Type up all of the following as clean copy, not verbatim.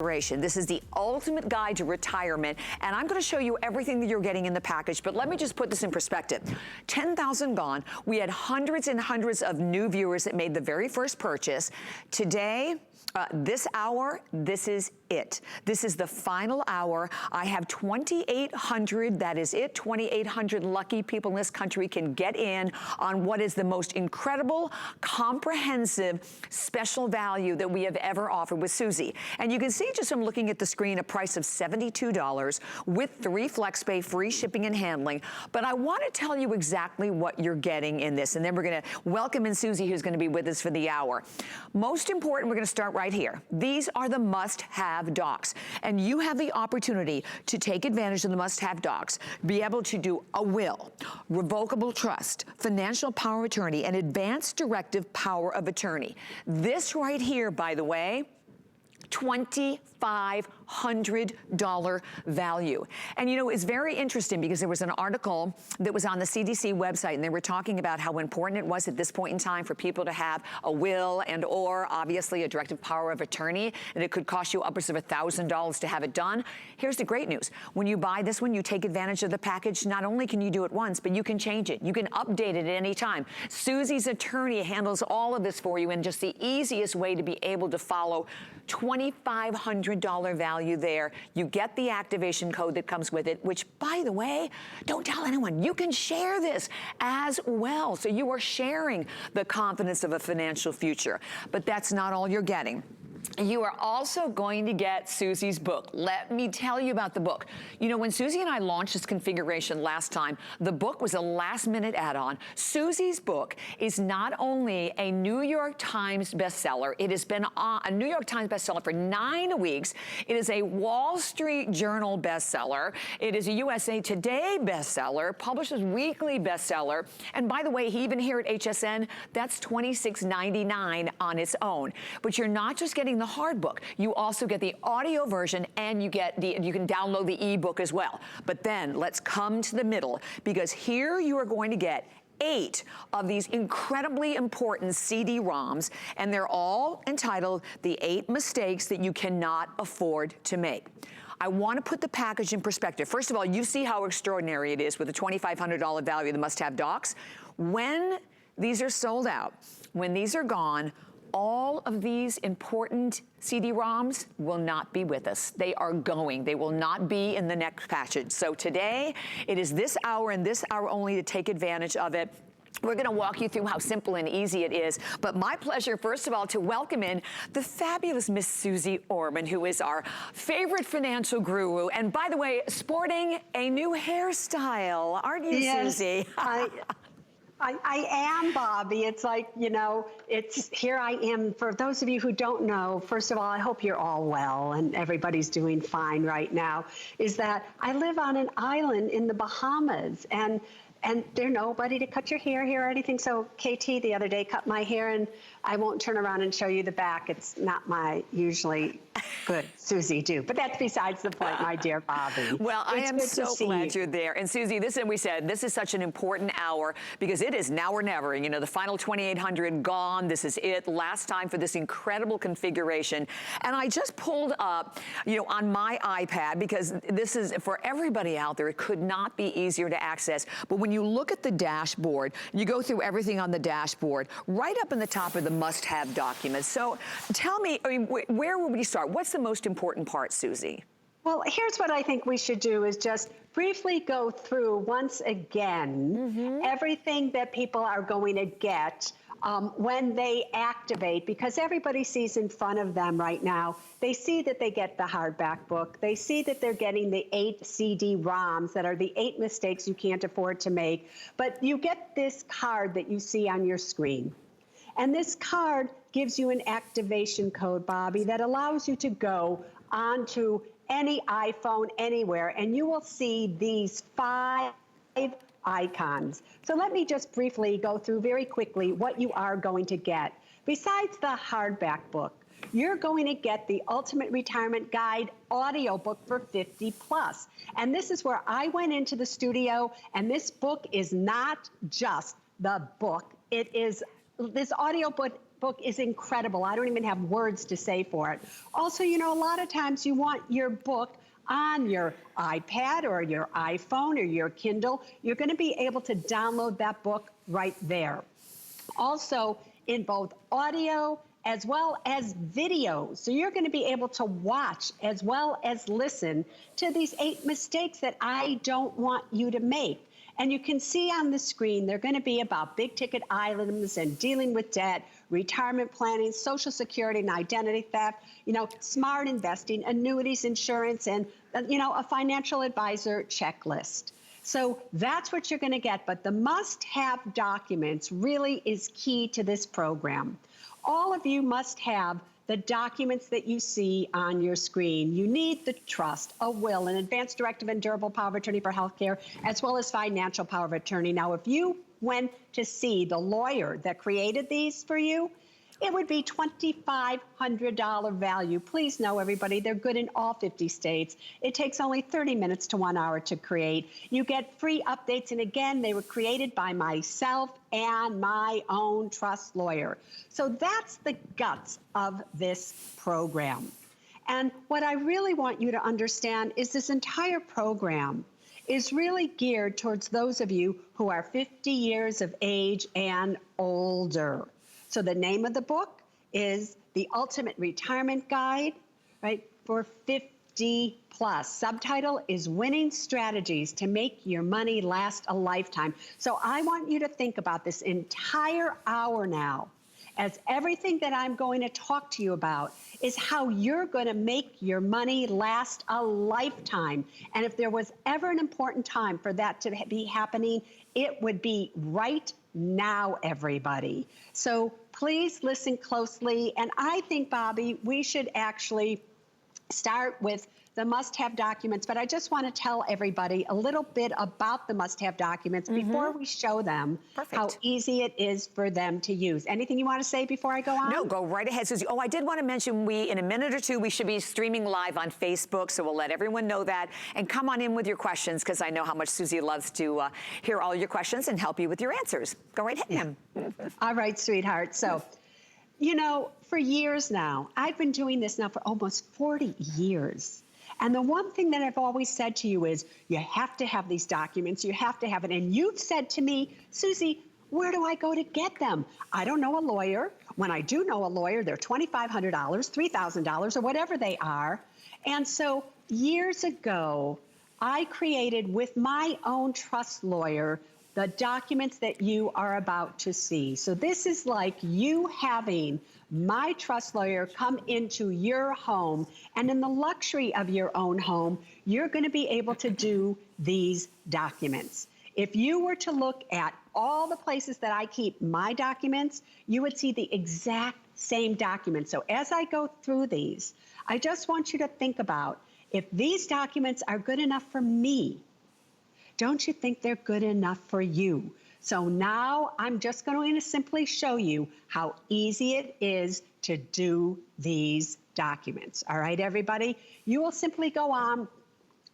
This is the ultimate guide to retirement, and I'm going to show you everything that you're getting in the package, but let me just put this in perspective. 10,000 gone. We had hundreds and hundreds of new viewers that made the very first purchase. Today, this hour, this is it. This is the final hour. I have 2,800, that is it. 2,800 lucky people in this country can get in on what is the most incredible, comprehensive, special value that we have ever offered with Suzy. And you can see just from looking at the screen, a price of $72 with 3 FlexPay, free shipping and handling. But I want to tell you exactly what you're getting in this. And then we're going to welcome in Suzy, who's going to be with us for the hour. Most important, we're going to start right here. These are the must-have docs. And you have the opportunity to take advantage of the must-have docs, be able to do a will, revocable trust, financial power of attorney, and advanced directive power of attorney. This right here, by the way, $2,500 value. And you know, it's very interesting because there was an article that was on the CDC website, and they were talking about how important it was at this point in time for people to have a will and or obviously a directive power of attorney, and it could cost you upwards of $1,000 to have it done. Here's the great news. When you buy this one, you take advantage of the package. Not only can you do it once, but you can change it. You can update it at any time. Suzy's attorney handles all of this for you, and just the easiest way to be able to follow. $2,500 value there. You get the activation code that comes with it, which, by the way, don't tell anyone. You can share this as well. So you are sharing the confidence of a financial future. But that's not all you're getting. You are also going to get Suzy's book. Let me tell you about the book. You know, when Suzy and I launched this configuration last time, the book was a last-minute add-on. Suzy's book is not only a New York Times bestseller, it has been a New York Times bestseller for 9 weeks. It is a Wall Street Journal bestseller. It is a USA Today bestseller, Publishers Weekly bestseller. And by the way, even here at HSN, that's $26.99 on its own. But you're not just getting the hard book, you also get the audio version, and you can download the ebook as well. But then let's come to the middle, because here you are going to get 8 of these incredibly important CD-ROMs, and they're all entitled The 8 Mistakes That You Cannot Afford to Make. I want to put the package in perspective. First of all, you see how extraordinary it is with the $2,500 value of the must-have docs. When these are sold out, when these are gone, all of these important CD-ROMs will not be with us. They are going. They will not be in the next package. So today, it is this hour and this hour only to take advantage of it. We're going to walk you through how simple and easy it is. But my pleasure, first of all, to welcome in the fabulous Miss Suze Orman, who is our favorite financial guru. And by the way, sporting a new hairstyle. Aren't you, yes, Suzy? I am, Bobby. It's like, you know, here I am. For those of you who don't know, first of all, I hope you're all well and everybody's doing fine right now, is that I live on an island in the Bahamas, and there's nobody to cut your hair here or anything. So KT the other day cut my hair, and I won't turn around and show you the back. It's not my usually good Suzy do. But that's besides the point, my dear Bobby. Well, I am so glad you're there. And Suzy, this, and we said, this is such an important hour because it is now or never. You know, the final 2,800 gone. This is it. Last time for this incredible configuration. And I just pulled up, you know, on my iPad, because this is, for everybody out there, it could not be easier to access. But when you look at the dashboard, you go through everything on the dashboard, right up in the top of the must-have documents. So tell me, I mean, where would we start? What's the most important part, Suzy? Well, here's what I think we should do is just briefly go through once again everything that people are going to get when they activate, because everybody sees in front of them right now, they see that they get the hardback book. They see that they're getting the 8 CD-ROMs that are the 8 mistakes you can't afford to make. But you get this card that you see on your screen. And this card gives you an activation code, Bobby, that allows you to go onto any iPhone anywhere, and you will see these 5 icons. So let me just briefly go through very quickly what you are going to get. Besides the hardback book, you're going to get the Ultimate Retirement Guide audiobook for 50 plus. And this is where I went into the studio, and this book is not just the book. It is, this audiobook book is incredible. I don't even have words to say for it. Also, you know, a lot of times you want your book on your iPad or your iPhone or your Kindle. You're going to be able to download that book right there. Also, in both audio as well as video. So you're going to be able to watch as well as listen to these 8 mistakes that I don't want you to make. And you can see on the screen, they're going to be about big ticket items and dealing with debt, retirement planning, Social Security and identity theft, you know, smart investing, annuities, insurance, and, you know, a financial advisor checklist. So that's what you're going to get. But the must-have documents really is key to this program. All of you must have the documents that you see on your screen. You need the trust, a will, an advanced directive and durable power of attorney for healthcare, as well as financial power of attorney. Now, if you went to see the lawyer that created these for you, it would be $2,500 value. Please know, everybody, they're good in all 50 states. It takes only 30 minutes to 1 hour to create. You get free updates, and again, they were created by myself and my own trust lawyer. So that's the guts of this program. And what I really want you to understand is this entire program is really geared towards those of you who are 50 years of age and older. So the name of the book is The Ultimate Retirement Guide, right, for 50 plus. Subtitle is Winning Strategies to Make Your Money Last a Lifetime. So I want you to think about this entire hour now as everything that I'm going to talk to you about is how you're going to make your money last a lifetime. And if there was ever an important time for that to be happening, it would be right now, everybody. So please listen closely. And I think, Bobby, we should actually start with the must-have documents, but I just want to tell everybody a little bit about the must-have documents before we show them how easy it is for them to use. Anything you want to say before I go on? No, go right ahead, Suzy. Oh, I did want to mention in a minute or two, we should be streaming live on Facebook, so we'll let everyone know that. And come on in with your questions, because I know how much Suzy loves to hear all your questions and help you with your answers. Go right ahead, ma'am. All right, sweetheart. So, you know, for years now, I've been doing this now for almost 40 years. And the one thing that I've always said to you is, you have to have these documents, you have to have it. And you've said to me, Suzy, where do I go to get them? I don't know a lawyer. When I do know a lawyer, they're $2,500, $3,000, or whatever they are. And so years ago, I created with my own trust lawyer the documents that you are about to see. So this is like you having my trust lawyer come into your home, and in the luxury of your own home, you're going to be able to do these documents. If you were to look at all the places that I keep my documents, you would see the exact same documents. So as I go through these, I just want you to think about, if these documents are good enough for me, don't you think they're good enough for you? So now I'm just going to simply show you how easy it is to do these documents. All right, everybody? You will simply go on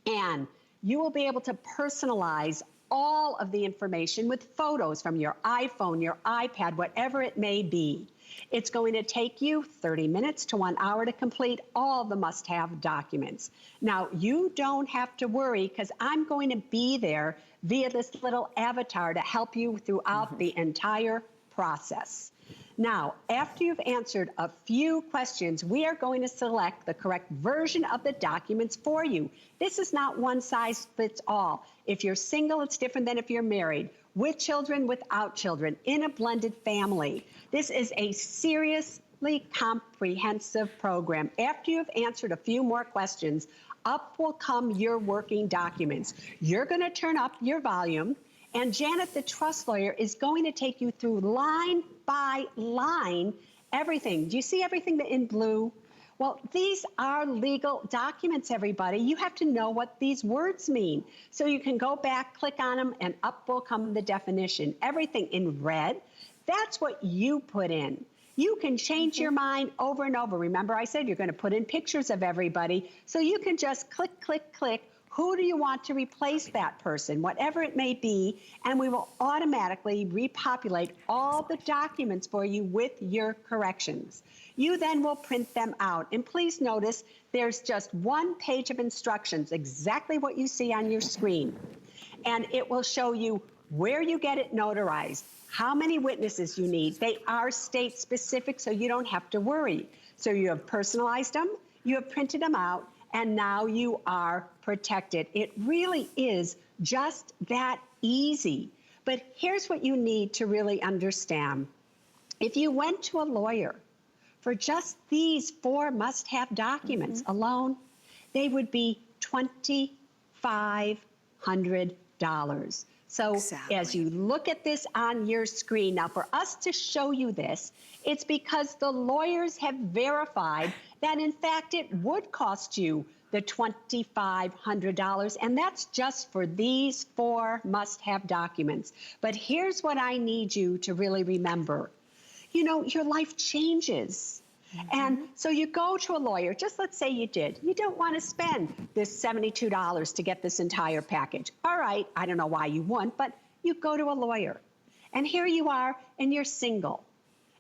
and you will be able to personalize all of the information with photos from your iPhone, your iPad, whatever it may be. It's going to take you 30 minutes to 1 hour to complete all the must-have documents. Now, you don't have to worry, because I'm going to be there via this little avatar to help you throughout the entire process. Now, after you've answered a few questions, we are going to select the correct version of the documents for you. This is not one size fits all. If you're single, it's different than if you're married. With children, without children, in a blended family. This is a seriously comprehensive program. After you've answered a few more questions, up will come your working documents. You're going to turn up your volume, and Janet, the trust lawyer, is going to take you through line by line everything. Do you see everything in blue? Well, these are legal documents, everybody. You have to know what these words mean. So you can go back, click on them, and up will come the definition. Everything in red, that's what you put in. You can change your mind over and over. Remember, I said you're going to put in pictures of everybody. So you can just click, click, click who do you want to replace that person, whatever it may be, and we will automatically repopulate all the documents for you with your corrections. You then will print them out. And please notice there's just one page of instructions, exactly what you see on your screen. And it will show you where you get it notarized, how many witnesses you need. They are state specific, so you don't have to worry. So you have personalized them, you have printed them out, and now you are protected. It really is just that easy. But here's what you need to really understand. If you went to a lawyer for just these 4 must-have documents alone, they would be $2,500. So as you look at this on your screen, now for us to show you this, it's because the lawyers have verified that in fact it would cost you the $2,500, and that's just for these 4 must-have documents. But here's what I need you to really remember. You know, your life changes. And so you go to a lawyer, just let's say you did. You don't want to spend this $72 to get this entire package. All right, I don't know why you wouldn't, but you go to a lawyer. And here you are, and you're single.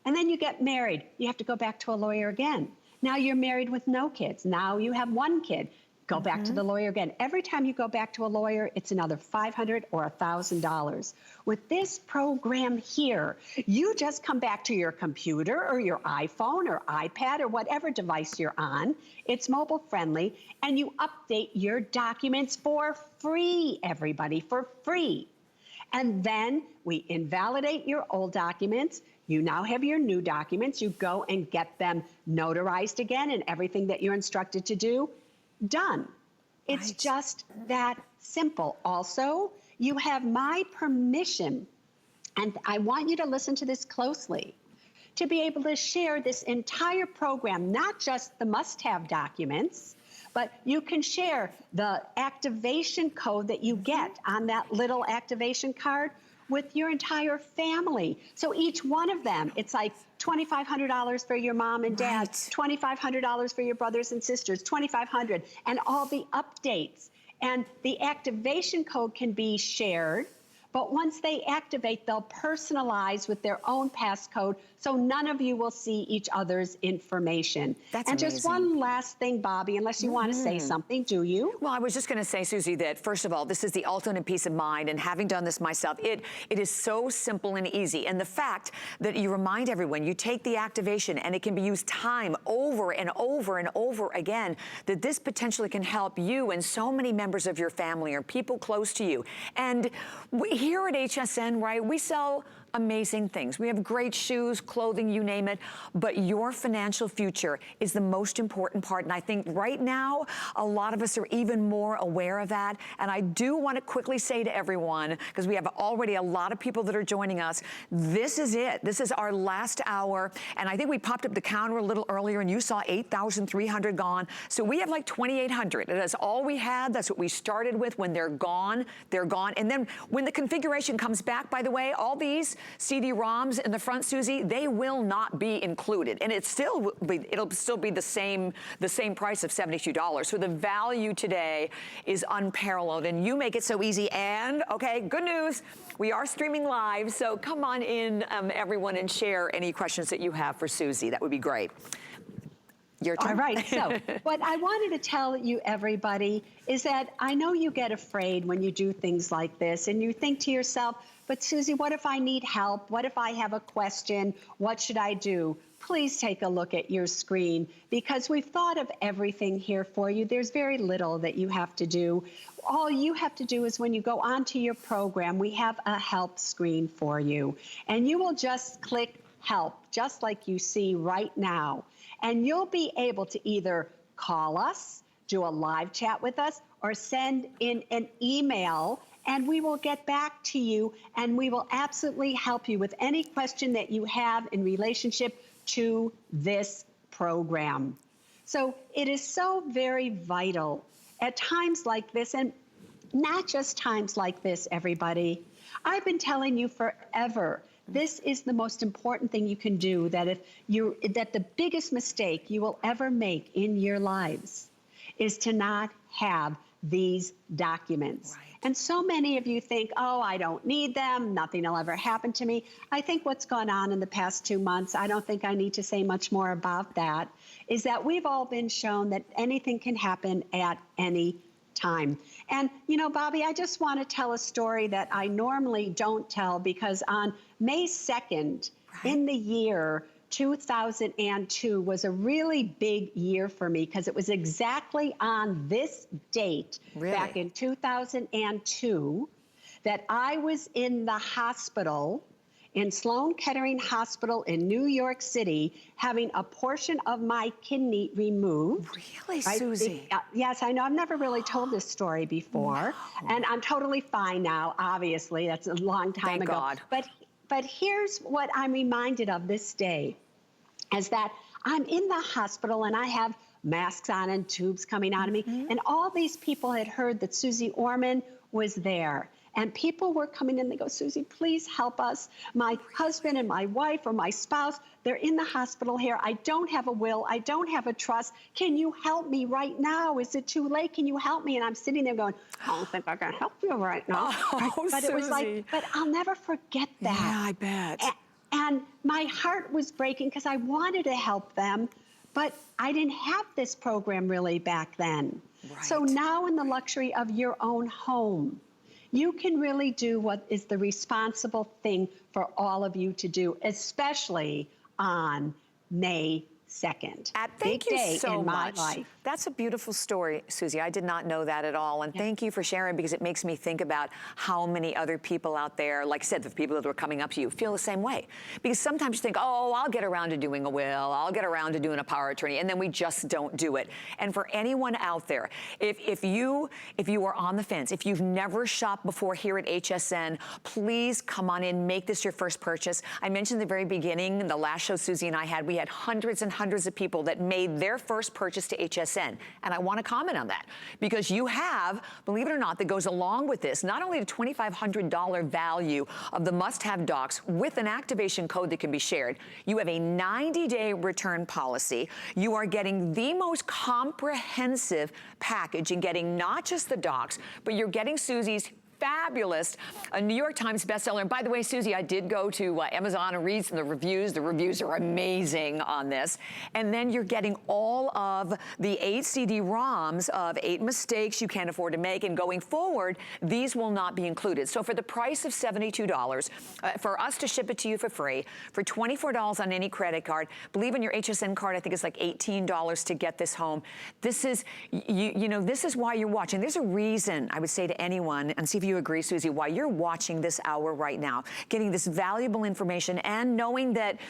And then you get married. You have to go back to a lawyer again. Now you're married with no kids. Now you have 1 kid. Go back to the lawyer again. Every time you go back to a lawyer, it's another $500 or $1,000. With this program here, you just come back to your computer or your iPhone or iPad or whatever device you're on. It's mobile friendly, and you update your documents for free, everybody, for free. And then we invalidate your old documents. You now have your new documents. You go and get them notarized again, and everything that you're instructed to do, done. It's just that simple. Also, you have my permission, and I want you to listen to this closely, to be able to share this entire program, not just the must-have documents, but you can share the activation code that you get on that little activation card with your entire family. So each one of them, it's like $2,500 for your mom and dad, $2,500 for your brothers and sisters, $2,500, and all the updates. And the activation code can be shared, but once they activate, they'll personalize with their own passcode, so none of you will see each other's information. That's and amazing. Just one last thing, Bobby, unless you want to say something, do you? Well, I was just going to say, Suzy, that first of all, this is the ultimate peace of mind, and having done this myself, it is so simple and easy. And the fact that you remind everyone, you take the activation and it can be used time over and over and over again, that this potentially can help you and so many members of your family or people close to you. And here at HSN, right, we sell amazing things. We have great shoes, clothing, you name it, but your financial future is the most important part. And I think right now, a lot of us are even more aware of that. And I do want to quickly say to everyone, because we have already a lot of people that are joining us, this is it. This is our last hour. And I think we popped up the counter a little earlier and you saw 8,300 gone. So we have like 2,800. That's all we had. That's what we started with. When they're gone, they're gone. And then when the configuration comes back, by the way, all these CD-ROMs in the front, Suzy, they will not be included, and it'll still be the same price of $72. So the value today is unparalleled, and you make it so easy. And okay, good news, we are streaming live, so come on in, everyone, and share any questions that you have for Suzy. That would be great. Your turn. All right, so what I wanted to tell you, everybody, is that I know you get afraid when you do things like this, and you think to yourself, but Suzy, what if I need help? What if I have a question? What should I do? Please take a look at your screen, because we've thought of everything here for you. There's very little that you have to do. All you have to do is when you go onto your program, we have a help screen for you, and you will just click help, just like you see right now. And you'll be able to either call us, do a live chat with us, or send in an email, and we will get back to you, and we will absolutely help you with any question that you have in relationship to this program. So it is so very vital at times like this, and not just times like this, everybody. I've been telling you forever, this is the most important thing you can do, that the biggest mistake you will ever make in your lives is to not have these documents. Right. And so many of you think, oh, I don't need them, nothing will ever happen to me. I think what's gone on in the past 2 months, I don't think I need to say much more about that, is that we've all been shown that anything can happen at any time. And, you know, Bobby, I just want to tell a story that I normally don't tell, because on May 2nd, in the year 2002 was a really big year for me, because it was exactly on this date, back in 2002, that I was in the hospital, in Sloan Kettering Hospital in New York City, having a portion of my kidney removed. Really, Suzy? Yes, I know. I've never really told this story before. No. And I'm totally fine now, obviously. That's a long time ago. God. But here's what I'm reminded of this day, is that I'm in the hospital and I have masks on and tubes coming out of me. And all these people had heard that Suze Orman was there. And people were coming in, they go, Suzy, please help us. My husband and my wife or my spouse, they're in the hospital here. I don't have a will. I don't have a trust. Can you help me right now? Is it too late? Can you help me? And I'm sitting there going, I don't think I can help you right now. Oh, but it was like, but I'll never forget that. Yeah, I bet. And my heart was breaking, because I wanted to help them, but I didn't have this program really back then. Right. So now, in the luxury of your own home, you can really do what is the responsible thing for all of you to do, especially on May 2nd. Thank you so much. Life. That's a beautiful story, Suzy. I did not know that at all. And thank you for sharing, because it makes me think about how many other people out there, like I said, the people that are coming up to you, feel the same way. Because sometimes you think, oh, I'll get around to doing a will, I'll get around to doing a power of attorney, and then we just don't do it. And for anyone out there, if you are on the fence, if you've never shopped before here at HSN, please come on in, make this your first purchase. I mentioned at the very beginning, in the last show Suzy and I had, we had hundreds and hundreds of people that made their first purchase to HSN. And I want to comment on that, because you have, believe it or not, that goes along with this, not only the $2,500 value of the must-have docs with an activation code that can be shared, you have a 90-day return policy. You are getting the most comprehensive package, and getting not just the docs, but you're getting Suzy's fabulous, a New York Times bestseller. And by the way, Suzy, I did go to Amazon and read some of the reviews. The reviews are amazing on this. And then you're getting all of the 8 CD-ROMs of 8 mistakes you can't afford to make. And going forward, these will not be included. So for the price of $72, for us to ship it to you for free, for $24 on any credit card, believe in your HSN card, I think it's like $18 to get this home. This is, you know, this is why you're watching. There's a reason, I would say to anyone, and see if you agree, Suzy, why you're watching this hour right now, getting this valuable information and knowing that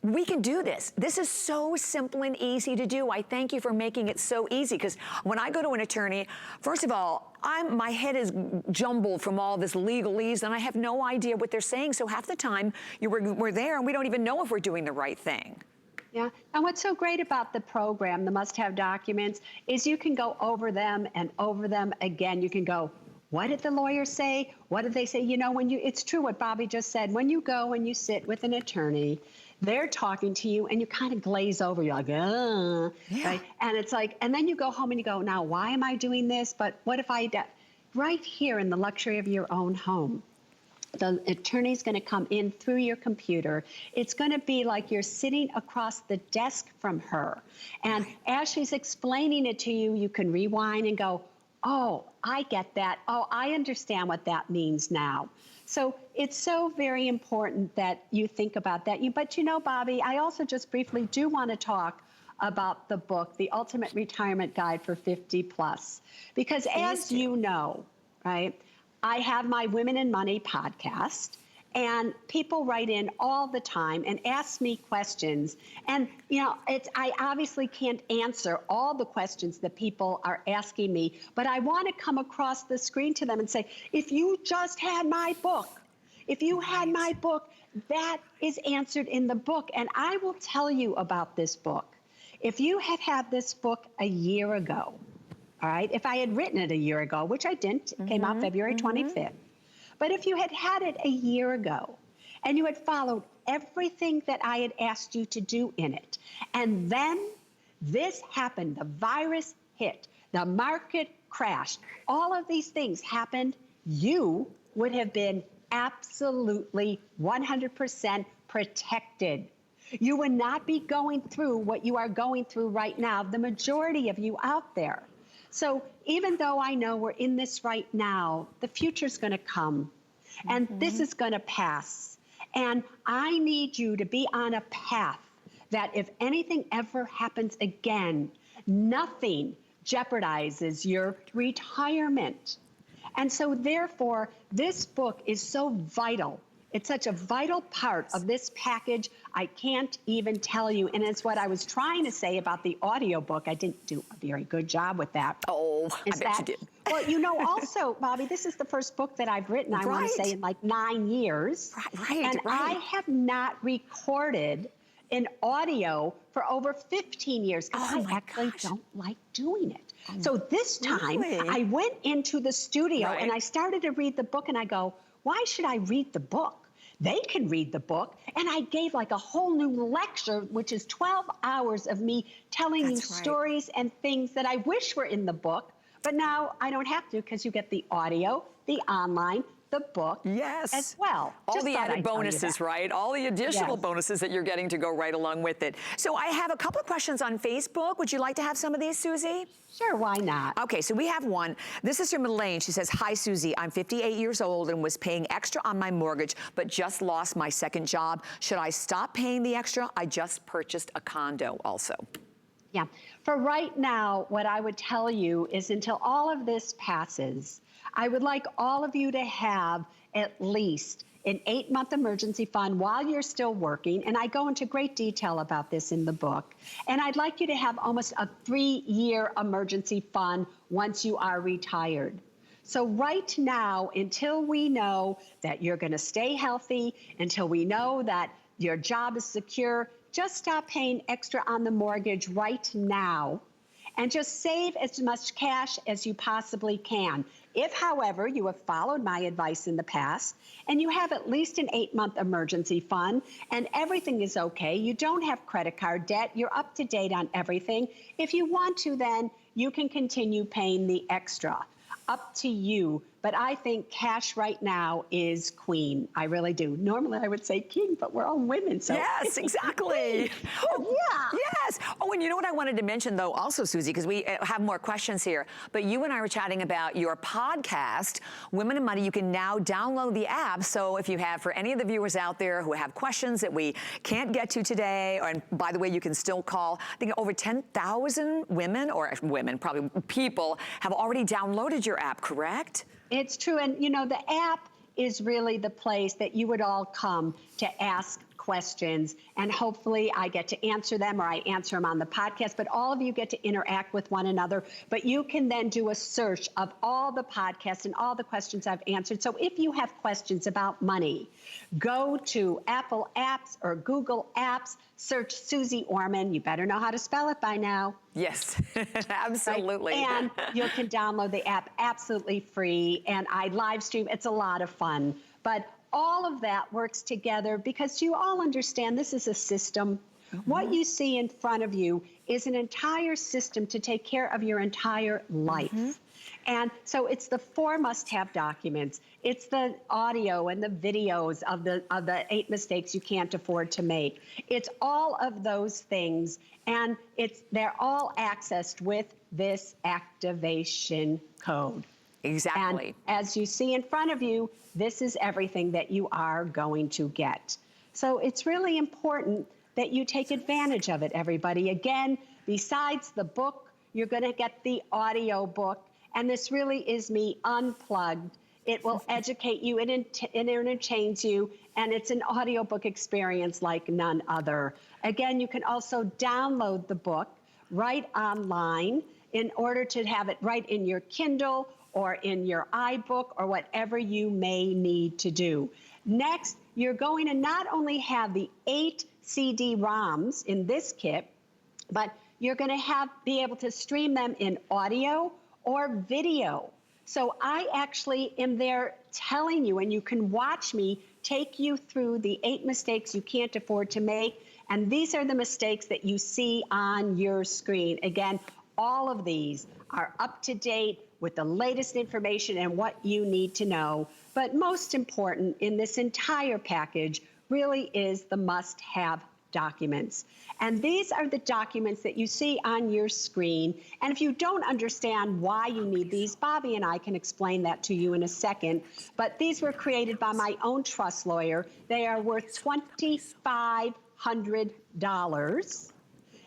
we can do this. This is so simple and easy to do. I thank you for making it so easy, because when I go to an attorney, first of all, my head is jumbled from all this legalese, and I have no idea what they're saying. So half the time we're there and we don't even know if we're doing the right thing. Yeah, and what's so great about the program, the must-have documents, is you can go over them and over them again. You can go, what did the lawyer say? What did they say? You know, it's true what Bobby just said. When you go and you sit with an attorney, they're talking to you and you kind of glaze over. You're like, right? And it's like, and then you go home and you go, now, why am I doing this? But what if right here in the luxury of your own home, the attorney's going to come in through your computer. It's going to be like you're sitting across the desk from her. And as she's explaining it to you, you can rewind and go, oh, I get that. Oh, I understand what that means now. So it's so very important that you think about that. But you know, Bobby, I also just briefly do want to talk about the book, The Ultimate Retirement Guide for 50 Plus. Because as you know, right, I have my Women in Money podcast. And people write in all the time and ask me questions. And, you know, I obviously can't answer all the questions that people are asking me, but I want to come across the screen to them and say, if you just had my book, if you had my book, that is answered in the book. And I will tell you about this book. If you had had this book a year ago, all right, if I had written it a year ago, which I didn't, it came out February 25th. But if you had had it a year ago and you had followed everything that I had asked you to do in it, and then this happened, the virus hit, the market crashed, all of these things happened, you would have been absolutely 100% protected. You would not be going through what you are going through right now, the majority of you out there. So even though I know we're in this right now, the future's going to come, and this is going to pass. And I need you to be on a path that if anything ever happens again, nothing jeopardizes your retirement. And so therefore, this book is so vital. It's such a vital part of this package, I can't even tell you. And it's what I was trying to say about the audiobook. I didn't do a very good job with that. Oh, I bet you did. Well, you know, also, Bobby, this is the first book that I've written, I want to say, in like 9 years. And I have not recorded an audio for over 15 years because I actually don't like doing it. So this time I went into the studio and I started to read the book and I go, why should I read the book? They can read the book. And I gave like a whole new lecture, which is 12 hours of me telling you stories and things that I wish were in the book. But now I don't have to because you get the audio, the online, the book as well. All the added bonuses, right? All the additional bonuses that you're getting to go right along with it. So I have a couple of questions on Facebook. Would you like to have some of these, Suzy? Sure, why not? Okay, so we have one. This is from Elaine. She says, hi, Suzy. I'm 58 years old and was paying extra on my mortgage, but just lost my second job. Should I stop paying the extra? I just purchased a condo also. Yeah, for right now, what I would tell you is until all of this passes, I would like all of you to have at least an 8-month emergency fund while you're still working. And I go into great detail about this in the book. And I'd like you to have almost a 3-year emergency fund once you are retired. So right now, until we know that you're going to stay healthy, until we know that your job is secure, just stop paying extra on the mortgage right now and just save as much cash as you possibly can. If, however, you have followed my advice in the past and you have at least an 8-month emergency fund and everything is okay, you don't have credit card debt, you're up to date on everything, if you want to, then you can continue paying the extra. Up to you. But I think cash right now is queen. I really do. Normally I would say king, but we're all women. So yes, exactly. Yes. Oh, and you know what I wanted to mention, though, also, Suzy, because we have more questions here. But you and I were chatting about your podcast, Women and Money. You can now download the app. So if you have, for any of the viewers out there who have questions that we can't get to today, and by the way, you can still call. I think over 10,000 women, or women, probably people, have already downloaded your app, correct? It's true. And, you know, the app is really the place that you would all come to ask questions. And hopefully I get to answer them or I answer them on the podcast. But all of you get to interact with one another. But you can then do a search of all the podcasts and all the questions I've answered. So if you have questions about money, go to Apple Apps or Google Apps, search Suze Orman. You better know how to spell it by now. Yes, absolutely. Right? And you can download the app absolutely free. And I live stream. It's a lot of fun. But all of that works together because you all understand this is a system. What you see in front of you is an entire system to take care of your entire life. And so it's the 4 must-have documents. It's the audio and the videos of the 8 mistakes you can't afford to make. It's all of those things, and they're all accessed with this activation code. Exactly. And as you see in front of you, this is everything that you are going to get. So it's really important that you take advantage of it, everybody. Again, besides the book, you're going to get the audio book. And this really is me unplugged. It will educate you and entertains you. And it's an audiobook experience like none other. Again, you can also download the book right online in order to have it right in your Kindle or in your iBook or whatever you may need to do. Next, you're going to not only have the 8 CD-ROMs in this kit, but you're going to be able to stream them in audio or video. So I actually am there telling you, and you can watch me take you through the 8 mistakes you can't afford to make. And these are the mistakes that you see on your screen. Again, all of these are up to date with the latest information and what you need to know. But most important in this entire package really is the must-have documents. And these are the documents that you see on your screen. And if you don't understand why you need these, Bobby and I can explain that to you in a second. But these were created by my own trust lawyer. They are worth $2,500.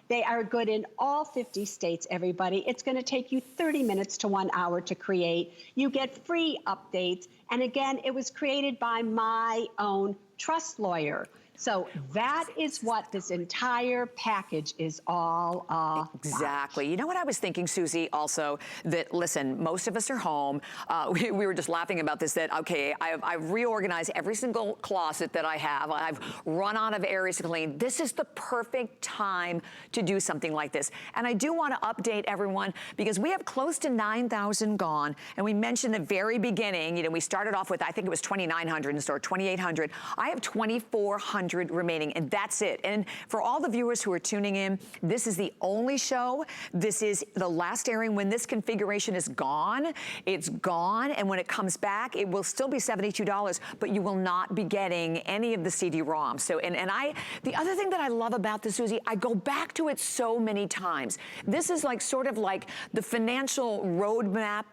They are good in all 50 states, everybody. It's going to take you 30 minutes to 1 hour to create. You get free updates. And again, it was created by my own trust lawyer. So that is what this entire package is all about. Exactly. You know what I was thinking, Suzy, also, that, listen, most of us are home. We were just laughing about this, that, okay, I've reorganized every single closet that I have. I've run out of areas to clean. This is the perfect time to do something like this. And I do want to update everyone because we have close to 9,000 gone. And we mentioned at the very beginning, you know, we started off with, I think it was 2,900 and started 2,800. I have 2,400 remaining, and that's it. And for all the viewers who are tuning in, this is the only show. This is the last airing. When this configuration is gone, it's gone. And when it comes back, it will still be $72, but you will not be getting any of the CD-ROMs. So, the other thing that I love about this, Suzy, I go back to it so many times. This is like sort of like the financial roadmap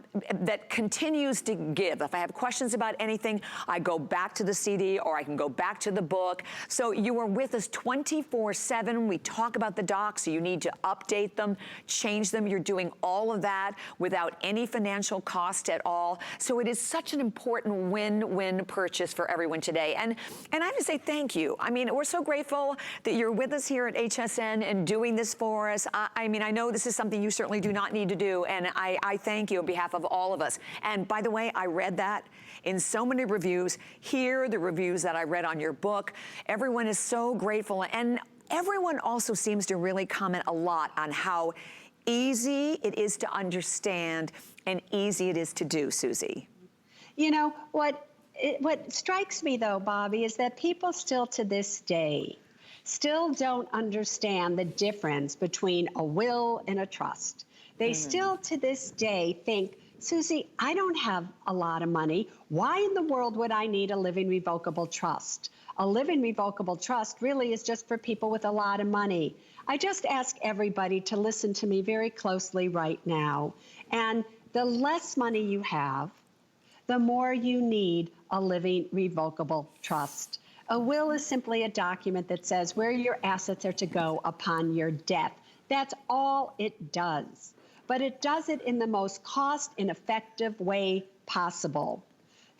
that continues to give. If I have questions about anything, I go back to the CD or I can go back to the book. So you are with us 24/7. We talk about the docs, so you need to update them, change them. You're doing all of that without any financial cost at all. So it is such an important win-win purchase for everyone today. And I have to say thank you. I mean, we're so grateful that you're with us here at HSN and doing this for us. I mean, I know this is something you certainly do not need to do, and I thank you on behalf of all of us. And by the way, I read that in so many reviews. Here are the reviews that I read on your book. Everyone is so grateful, and everyone also seems to really comment a lot on how easy it is to understand and easy it is to do, Suzy. You know, what strikes me, though, Bobby, is that people still to this day still don't understand the difference between a will and a trust. They still to this day think, Suzy, I don't have a lot of money. Why in the world would I need a living revocable trust? A living revocable trust really is just for people with a lot of money. I just ask everybody to listen to me very closely right now. And the less money you have, the more you need a living revocable trust. A will is simply a document that says where your assets are to go upon your death. That's all it does. But it does it in the most cost and effective way possible.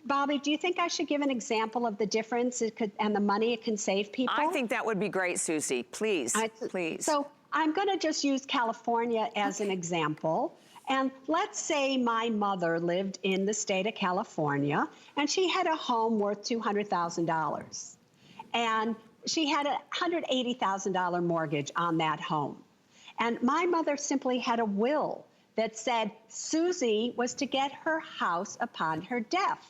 Bobby, do you think I should give an example of the difference and the money it can save people? I think that would be great, Suzy. Please, please. So I'm going to just use California as an example. And let's say my mother lived in the state of California, and she had a home worth $200,000. And she had a $180,000 mortgage on that home. And my mother simply had a will that said Suzy was to get her house upon her death.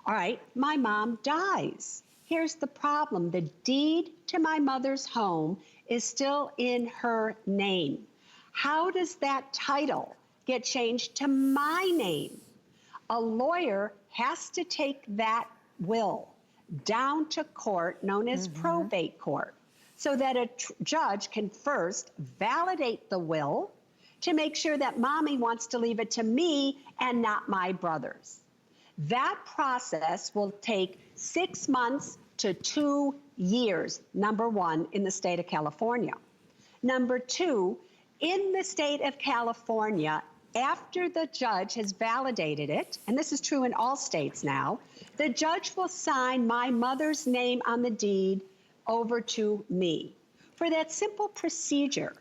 All right, my mom dies. Here's the problem. The deed to my mother's home is still in her name. How does that title get changed to my name? A lawyer has to take that will down to court, known as probate court, so that a judge can first validate the will to make sure that mommy wants to leave it to me and not my brothers. That process will take 6 months to 2 years, number one, in the state of California. Number two, in the state of California, after the judge has validated it, and this is true in all states now, the judge will sign my mother's name on the deed over to me. For that simple procedure,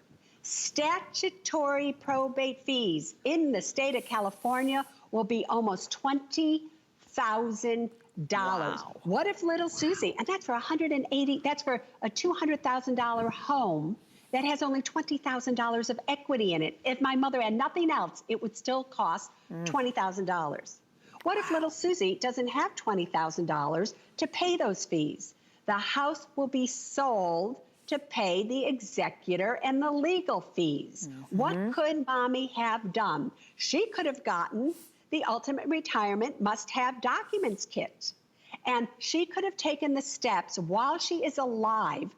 statutory probate fees in the state of California will be almost $20,000. Wow. What if little Suzy, and that's for that's for a $200,000 home that has only $20,000 of equity in it. If my mother had nothing else, it would still cost $20,000. What if little Suzy doesn't have $20,000 to pay those fees? The house will be sold to pay the executor and the legal fees. What could mommy have done? She could have gotten the ultimate retirement must-have documents kit. And she could have taken the steps while she is alive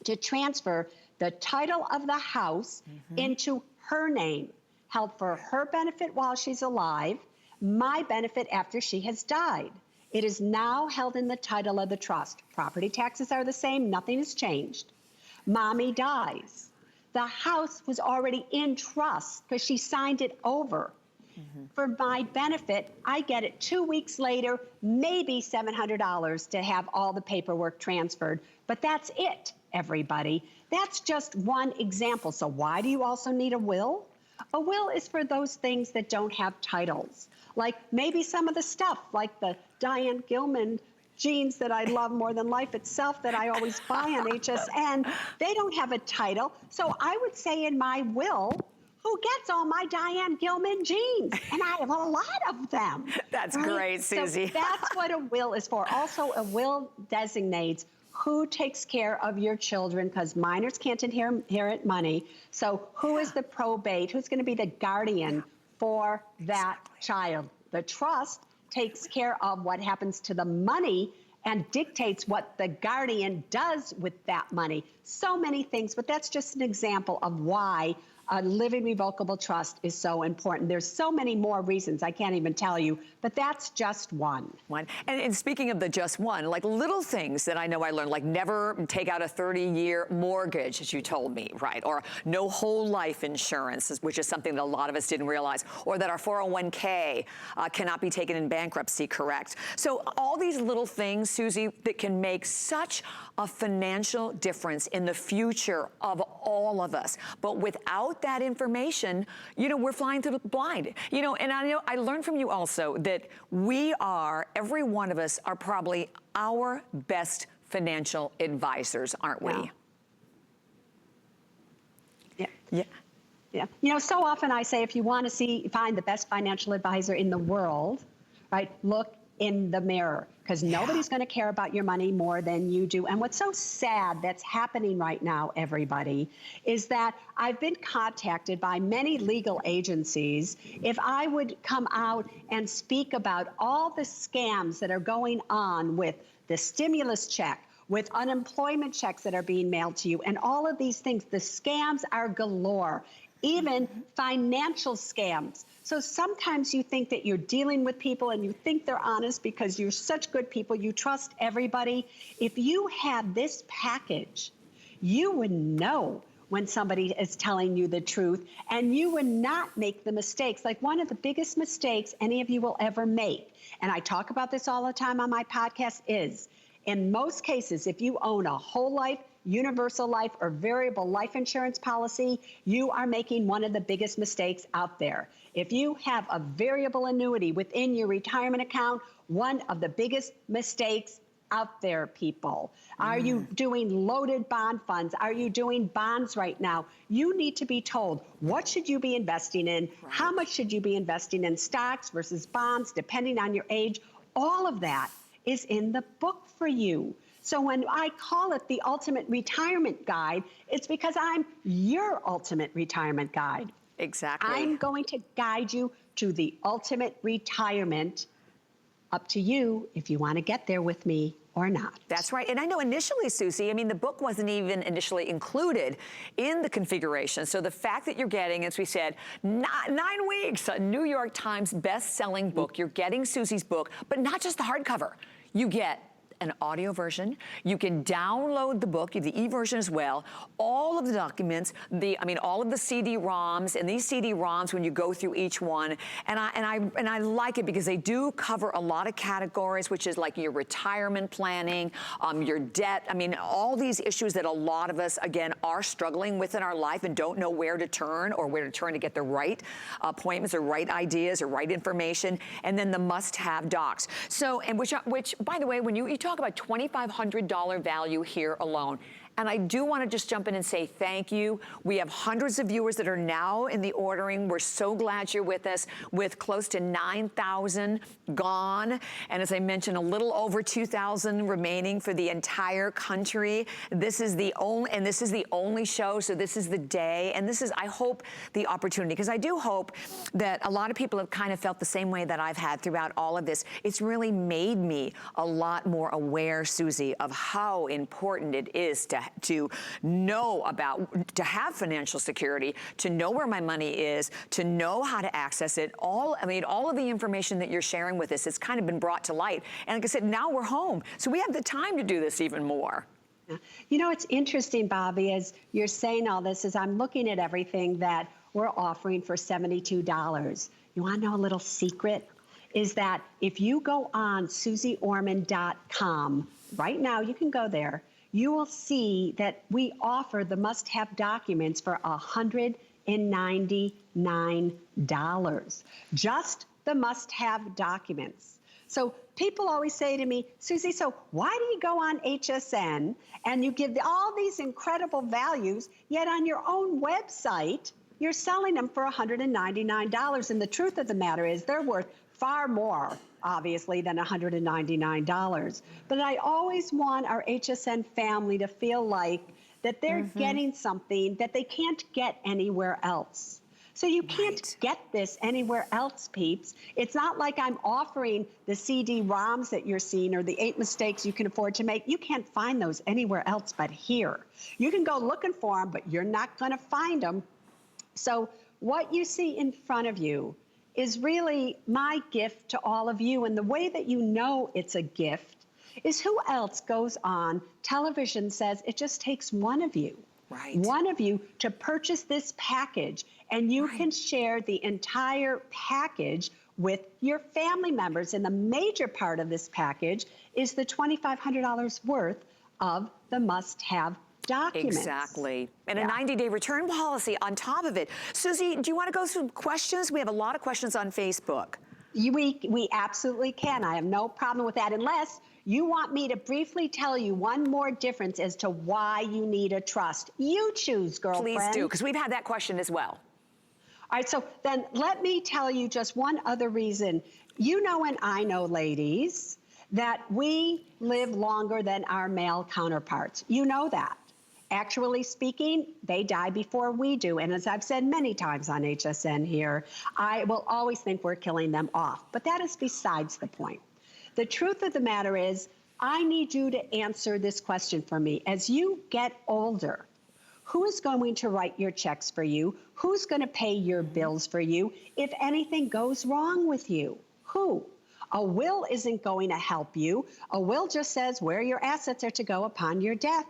to transfer the title of the house into her name, held for her benefit while she's alive, my benefit after she has died. It is now held in the title of the trust. Property taxes are the same, nothing has changed. Mommy dies. The house was already in trust because she signed it over. For my benefit, I get it 2 weeks later, maybe $700 to have all the paperwork transferred. But that's it, everybody. That's just one example. So why do you also need a will? A will is for those things that don't have titles. Like maybe some of the stuff, like the Diane Gilman jeans that I love more than life itself that I always buy on HSN, they don't have a title. So I would say in my will, who gets all my Diane Gilman jeans? And I have a lot of them. That's great, Suzy. So that's what a will is for. Also, a will designates who takes care of your children, because minors can't inherit money. So who is the probate? Who's going to be the guardian for that child? The trust takes care of what happens to the money and dictates what the guardian does with that money. So many things, but that's just an example of why a living revocable trust is so important. There's so many more reasons I can't even tell you, but that's just one. And speaking of the just one, like little things that I know I learned, like never take out a 30-year mortgage, as you told me, right? Or no whole life insurance, which is something that a lot of us didn't realize, or that our 401k cannot be taken in bankruptcy, correct? So all these little things, Suzy, that can make such a financial difference in the future of all of us. But without that information, you know, we're flying through the blind. You know, and I know I learned from you also that we are, every one of us are probably our best financial advisors, aren't we? Yeah. You know, so often I say, if you want to find the best financial advisor in the world, right, look in the mirror, because nobody's going to care about your money more than you do. And what's so sad that's happening right now, everybody, is that I've been contacted by many legal agencies if I would come out and speak about all the scams that are going on with the stimulus check, with unemployment checks that are being mailed to you, and all of these things. The scams are galore, even financial scams. So sometimes you think that you're dealing with people and you think they're honest because you're such good people, you trust everybody. If you had this package, you would know when somebody is telling you the truth, and you would not make the mistakes. Like one of the biggest mistakes any of you will ever make, and I talk about this all the time on my podcast, is in most cases, if you own a whole life, universal life, or variable life insurance policy, you are making one of the biggest mistakes out there. If you have a variable annuity within your retirement account, one of the biggest mistakes out there, people. Are you doing loaded bond funds? Are you doing bonds right now? You need to be told, what should you be investing in? Right. How much should you be investing in stocks versus bonds, depending on your age? All of that is in the book for you. So when I call it the Ultimate Retirement Guide, it's because I'm your ultimate retirement guide. Exactly. I'm going to guide you to the ultimate retirement. Up to you if you want to get there with me or not. That's right. And I know initially, Suzy, I mean, the book wasn't even initially included in the configuration. So the fact that you're getting, as we said, 9 weeks, a New York Times best-selling book, you're getting Suzy's book, but not just the hardcover. You get an audio version. You can download the book, the e-version as well, all of the documents, all of the CD-ROMs, and these CD-ROMs, when you go through each one, and I like it because they do cover a lot of categories, which is like your retirement planning, your debt, all these issues that a lot of us, again, are struggling with in our life and don't know where to turn to get the right appointments or right ideas or right information, and then the must-have docs. So, and which, by the way, when you talk about $2,500 value here alone, And I do want to just jump in and say thank you. We have hundreds of viewers that are now in the ordering. We're so glad you're with us, with close to 9,000 gone. And as I mentioned, a little over 2,000 remaining for the entire country. This is the only show, so this is the day. And this is, I hope, the opportunity, because I do hope that a lot of people have kind of felt the same way that I've had throughout all of this. It's really made me a lot more aware, Suzy, of how important it is to know about, to have financial security, to know where my money is, to know how to access it. All of the information that you're sharing with us has kind of been brought to light. And like I said, now we're home. So we have the time to do this even more. You know, it's interesting, Bobby, as you're saying all this, is I'm looking at everything that we're offering for $72. You want to know a little secret? Is that if you go on SuzeOrman.com, right now you can go there, you will see that we offer the must-have documents for $199. Just the must-have documents. So people always say to me, Suzy, so why do you go on HSN and you give all these incredible values, yet on your own website, you're selling them for $199? And the truth of the matter is they're worth far more, obviously, than $199. But I always want our HSN family to feel like that they're getting something that they can't get anywhere else. So you can't get this anywhere else, peeps. It's not like I'm offering the CD-ROMs that you're seeing or the 8 mistakes you can afford to make. You can't find those anywhere else but here. You can go looking for them, but you're not going to find them. So what you see in front of you is really my gift to all of you. And the way that you know it's a gift is who else goes on television says it just takes one of you. One of you to purchase this package, and you can share the entire package with your family members. And the major part of this package is the $2,500 worth of the must-have documents. Exactly. And a 90-day return policy on top of it. Suzy, do you want to go through questions? We have a lot of questions on Facebook. We absolutely can. I have no problem with that, unless you want me to briefly tell you one more difference as to why you need a trust. You choose, girlfriend. Please do, because we've had that question as well. All right, so then let me tell you just one other reason. You know and I know, ladies, that we live longer than our male counterparts. You know that. Actually speaking, they die before we do. And as I've said many times on HSN here, I will always think we're killing them off. But that is besides the point. The truth of the matter is, I need you to answer this question for me. As you get older, who is going to write your checks for you? Who's going to pay your bills for you if anything goes wrong with you? Who? A will isn't going to help you. A will just says where your assets are to go upon your death.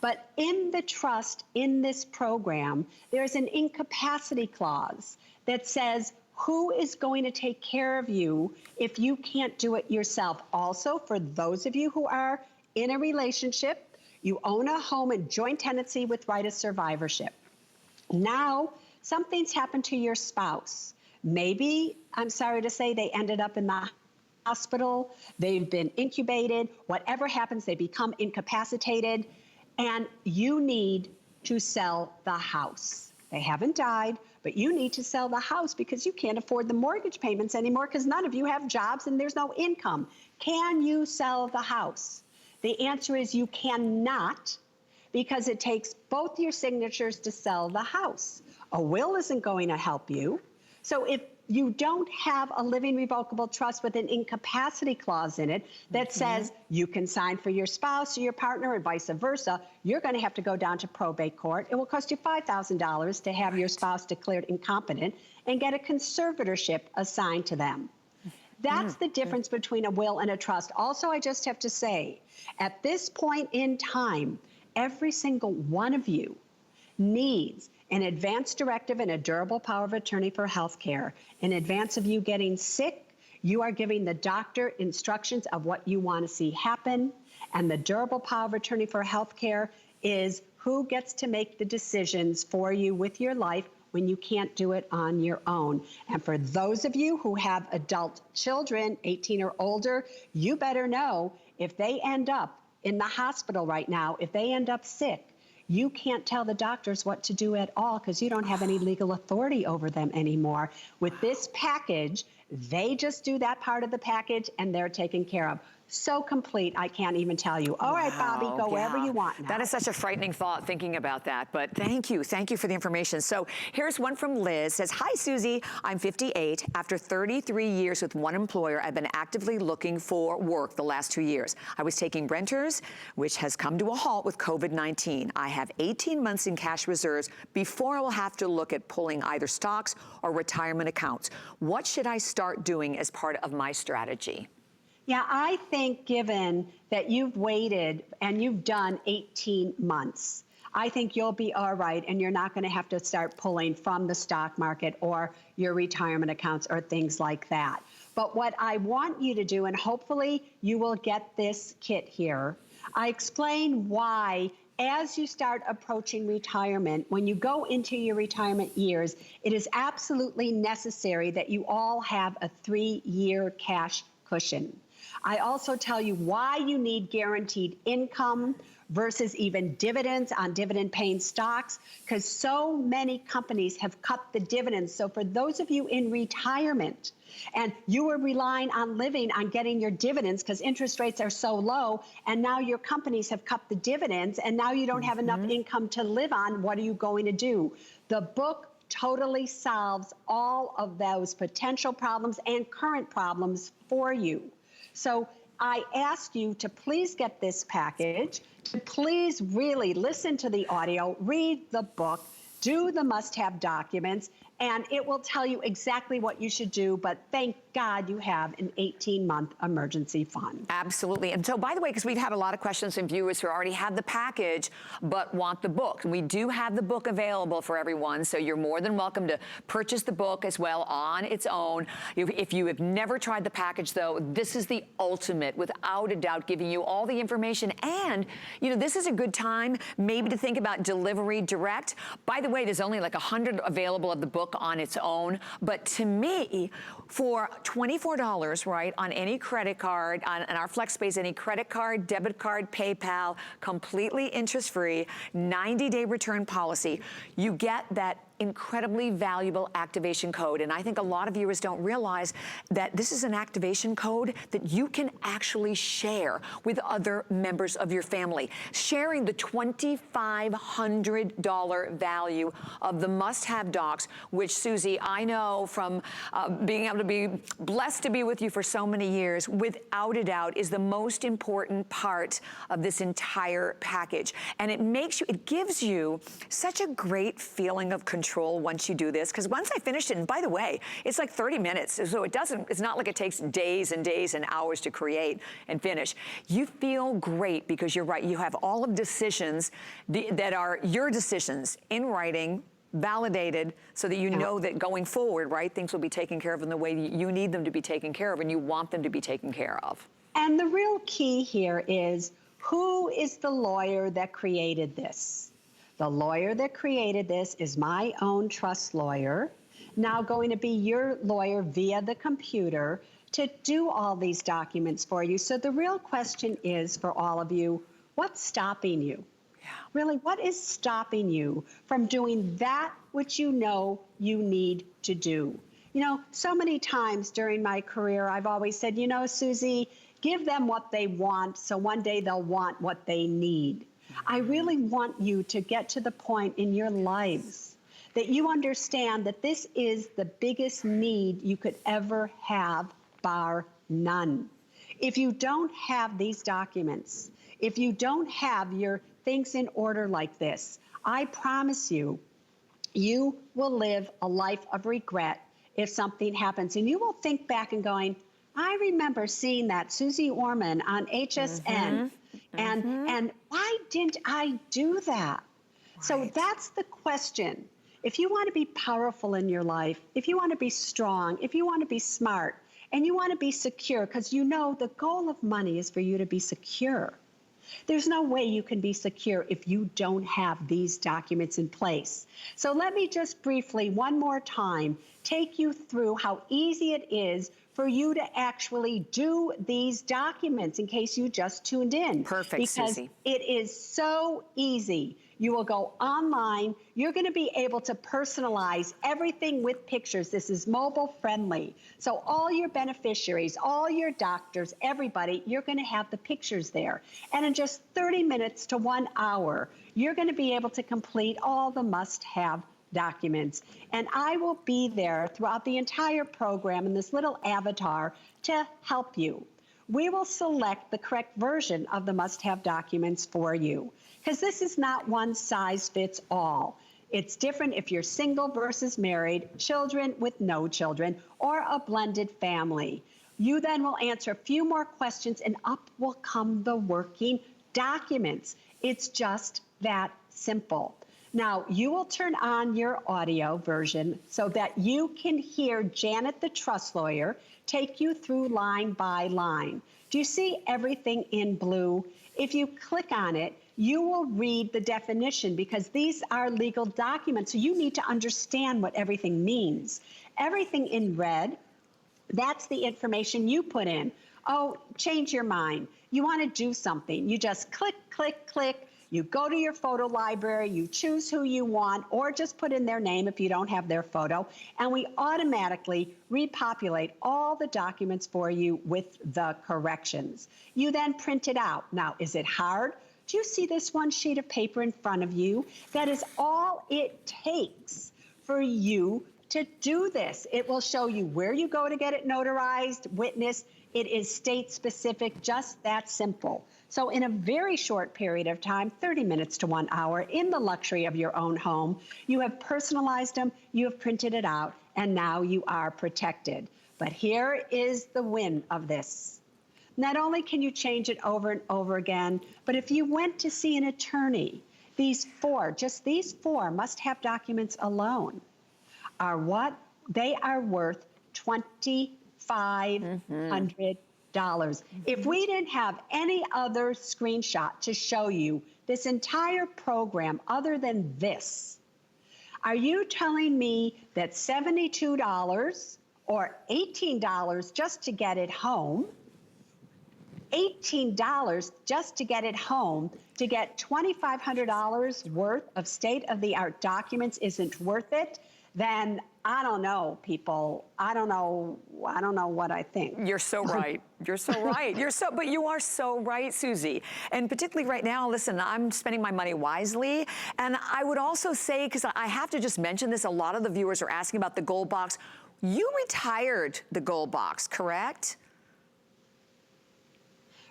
But in the trust, in this program, there's an incapacity clause that says who is going to take care of you if you can't do it yourself. Also, for those of you who are in a relationship, you own a home in joint tenancy with right of survivorship. Now, something's happened to your spouse. Maybe, I'm sorry to say, they ended up in the hospital, they've been incubated, whatever happens, they become incapacitated, and you need to sell the house. They haven't died, but you need to sell the house because you can't afford the mortgage payments anymore because none of you have jobs and there's no income. Can you sell the house? The answer is you cannot, because it takes both your signatures to sell the house. A will isn't going to help you. So if you don't have a living revocable trust with an incapacity clause in it that says you can sign for your spouse or your partner and vice versa, you're going to have to go down to probate court. It will cost you $5,000 to have your spouse declared incompetent and get a conservatorship assigned to them. That's the difference between a will and a trust. Also, I just have to say, at this point in time, every single one of you needs an advance directive and a durable power of attorney for health care. In advance of you getting sick, you are giving the doctor instructions of what you want to see happen. And the durable power of attorney for health care is who gets to make the decisions for you with your life when you can't do it on your own. And for those of you who have adult children, 18 or older, you better know if they end up in the hospital right now, if they end up sick, you can't tell the doctors what to do at all because you don't have any legal authority over them anymore. With this package, they just do that part of the package and they're taken care of. So complete, I can't even tell you. All right, Bobby, go wherever you want now. That is such a frightening thought thinking about that, but thank you for the information. So here's one from Liz, says, hi Susie, I'm 58. After 33 years with one employer, I've been actively looking for work the last 2 years. I was taking renters, which has come to a halt with COVID-19. I have 18 months in cash reserves before I will have to look at pulling either stocks or retirement accounts. What should I start doing as part of my strategy? Yeah, I think given that you've waited and you've done 18 months, I think you'll be all right and you're not going to have to start pulling from the stock market or your retirement accounts or things like that. But what I want you to do, and hopefully you will get this kit here, I explain why as you start approaching retirement, when you go into your retirement years, it is absolutely necessary that you all have a 3-year cash cushion. I also tell you why you need guaranteed income versus even dividends on dividend-paying stocks, because so many companies have cut the dividends. So for those of you in retirement, and you were relying on living on getting your dividends because interest rates are so low, and now your companies have cut the dividends, and now you don't have enough income to live on, what are you going to do? The book totally solves all of those potential problems and current problems for you. So I ask you to please get this package, to please really listen to the audio, read the book, do the must-have documents, and it will tell you exactly what you should do, but thank God you have an 18-month emergency fund. Absolutely. And so, by the way, because we've had a lot of questions from viewers who already have the package but want the book. We do have the book available for everyone, so you're more than welcome to purchase the book as well on its own. If you have never tried the package, though, this is the ultimate, without a doubt, giving you all the information. And, you know, this is a good time maybe to think about delivery direct. By the way, there's only like 100 available of the book on its own, but to me, for $24, right, on any credit card, on our FlexPays, any credit card, debit card, PayPal, completely interest-free, 90-day return policy, you get that incredibly valuable activation code. And I think a lot of viewers don't realize that this is an activation code that you can actually share with other members of your family. Sharing the $2,500 value of the must-have docs, which, Susie, I know from being able to be blessed to be with you for so many years, without a doubt, is the most important part of this entire package. And it gives you such a great feeling of control once you do this, because once I finished it, and by the way, it's like 30 minutes, so it's not like it takes days and days and hours to create and finish. You feel great because you're right, you have all of decisions that are your decisions in writing, validated, so that you know that going forward, right, things will be taken care of in the way you need them to be taken care of and you want them to be taken care of. And the real key here is, who is the lawyer that created this? The lawyer that created this is my own trust lawyer, now going to be your lawyer via the computer to do all these documents for you. So the real question is for all of you, what's stopping you? Yeah. Really, what is stopping you from doing that which you know you need to do? You know, so many times during my career, I've always said, you know, Susie, give them what they want so one day they'll want what they need. I really want you to get to the point in your lives that you understand that this is the biggest need you could ever have, bar none. If you don't have these documents, if you don't have your things in order like this, I promise you, you will live a life of regret if something happens. And you will think back and going, I remember seeing that Suze Orman on HSN. And why didn't I do that? Right. So that's the question. If you want to be powerful in your life, if you want to be strong, if you want to be smart, and you want to be secure, because you know the goal of money is for you to be secure. There's no way you can be secure if you don't have these documents in place. So let me just briefly, one more time, take you through how easy it is for you to actually do these documents in case you just tuned in. Perfect, because Suzy. it is so easy. You will go online. You're going to be able to personalize everything with pictures. This is mobile friendly. So all your beneficiaries, all your doctors, everybody, you're going to have the pictures there. And in just 30 minutes to 1 hour, you're going to be able to complete all the must-have documents. And I will be there throughout the entire program in this little avatar to help you. We will select the correct version of the must-have documents for you, because this is not one size fits all. It's different if you're single versus married, children with no children, or a blended family. You then will answer a few more questions and up will come the working documents. It's just that simple. Now, you will turn on your audio version so that you can hear Janet, the trust lawyer, take you through line by line. Do you see everything in blue? If you click on it, you will read the definition, because these are legal documents, so you need to understand what everything means. Everything in red, that's the information you put in. Oh, change your mind. You want to do something. You just click, click, click. You go to your photo library, you choose who you want, or just put in their name if you don't have their photo, and we automatically repopulate all the documents for you with the corrections. You then print it out. Now, is it hard? Do you see this one sheet of paper in front of you? That is all it takes for you to do this. It will show you where you go to get it notarized, witnessed. It is state specific, just that simple. So in a very short period of time, 30 minutes to 1 hour, in the luxury of your own home, you have personalized them, you have printed it out, and now you are protected. But here is the win of this. Not only can you change it over and over again, but if you went to see an attorney, these four, just these four must-have documents alone are what? They are worth $2,500. If we didn't have any other screenshot to show you this entire program other than this, are you telling me that $72 or $18 just to get it home, $18 just to get it home, to get $2,500 worth of state-of-the-art documents isn't worth it? Then I don't know, people. I don't know what I think. You're so right. You're so right. But you are so right, Suzy. And particularly right now, listen, I'm spending my money wisely. And I would also say, because I have to just mention this, a lot of the viewers are asking about the gold box. You retired the gold box, correct?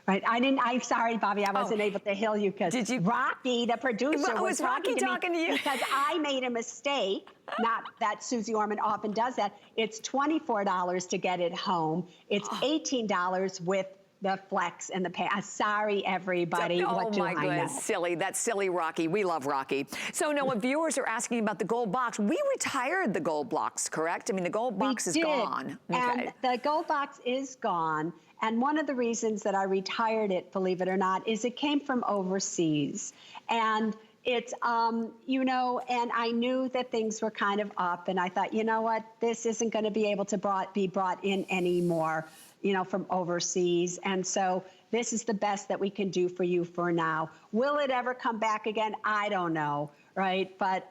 Right, I'm sorry, Bobby, I wasn't able to hear you because Rocky, the producer, was Rocky talking to you? Because I made a mistake. Not that Suze Orman often does that. It's $24 to get it home. It's $18 with the flex and the pay. Sorry, everybody. Oh, what do my I goodness, know? silly. That's silly, Rocky. We love Rocky. So, no, when viewers are asking about the gold box, we retired the gold box, correct? I mean, the gold box is gone. And the gold box is gone. And one of the reasons that I retired it, believe it or not, is it came from overseas. And it's, you know, and I knew that things were kind of up. And I thought, you know what, this isn't going to be able to be brought in anymore, you know, from overseas. And so this is the best that we can do for you for now. Will it ever come back again? I don't know, right? But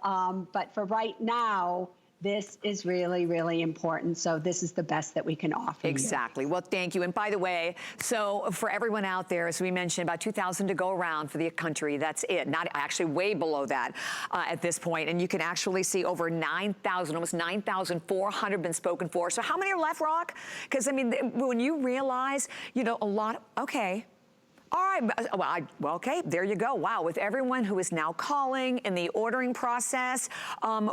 for right now, this is really, really important. So this is the best that we can offer Exactly. Well, thank you. And by the way, so for everyone out there, as we mentioned, about 2,000 to go around for the country. That's it. Not actually way below that at this point. And you can actually see over 9,000, almost 9,400 been spoken for. So how many are left, Rock? Because, I mean, when you realize, you know, a lot, okay. All right, well, okay, there you go. Wow, with everyone who is now calling in the ordering process,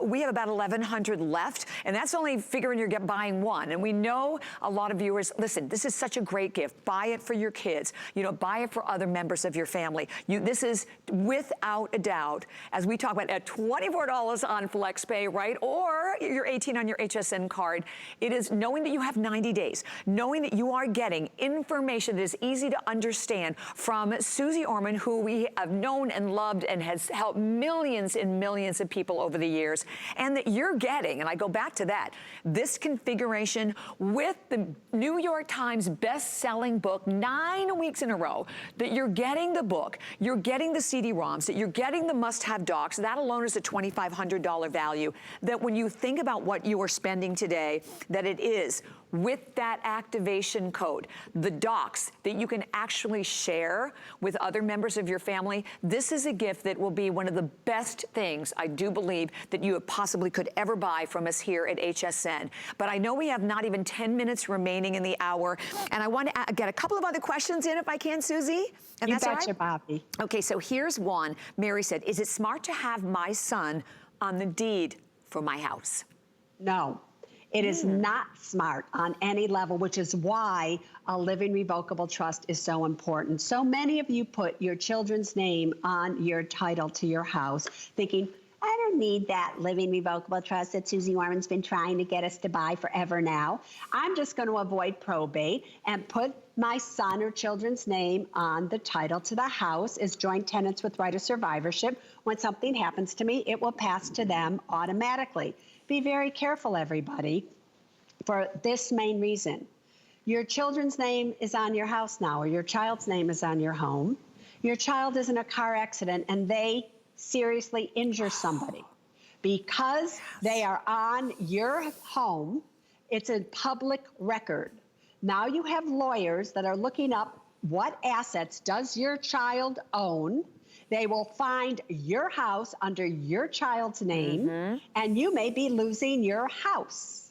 we have about 1,100 left, and that's only figuring you're buying one. And we know a lot of viewers, listen, this is such a great gift. Buy it for your kids. You know, buy it for other members of your family. This is, without a doubt, as we talk about, at $24 on FlexPay, right? Or you're 18 on your HSN card. It is knowing that you have 90 days, knowing that you are getting information that is easy to understand from Suze Orman, who we have known and loved and has helped millions and millions of people over the years, and that you're getting, and I go back to that, this configuration with the New York Times best-selling book 9 weeks in a row, that you're getting the book, you're getting the CD-ROMs, that you're getting the must-have docs. That alone is a $2,500 value, that when you think about what you are spending today, that it is with that activation code, the docs that you can actually share with other members of your family. This is a gift that will be one of the best things, I do believe, that you possibly could ever buy from us here at HSN. But I know we have not even 10 minutes remaining in the hour, and I want to get a couple of other questions in if I can, Suzy. And you that's betcha, all right? Bobby. Okay, so here's one. Mary said, is it smart to have my son on the deed for my house? No. It is not smart on any level, which is why a living revocable trust is so important. So many of you put your children's name on your title to your house, thinking, I don't need that living revocable trust that Suze Orman's been trying to get us to buy forever now. I'm just going to avoid probate and put my son or children's name on the title to the house as joint tenants with right of survivorship. When something happens to me, it will pass to them automatically. Be very careful, everybody, for this main reason. Your children's name is on your house now, or your child's name is on your home. Your child is in a car accident and they seriously injure somebody. Because they are on your home, it's a public record. Now you have lawyers that are looking up what assets does your child own. They will find your house under your child's name, and you may be losing your house.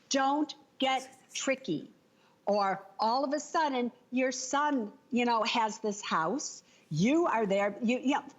Don't get tricky. Or all of a sudden, your son, has this house. You are there.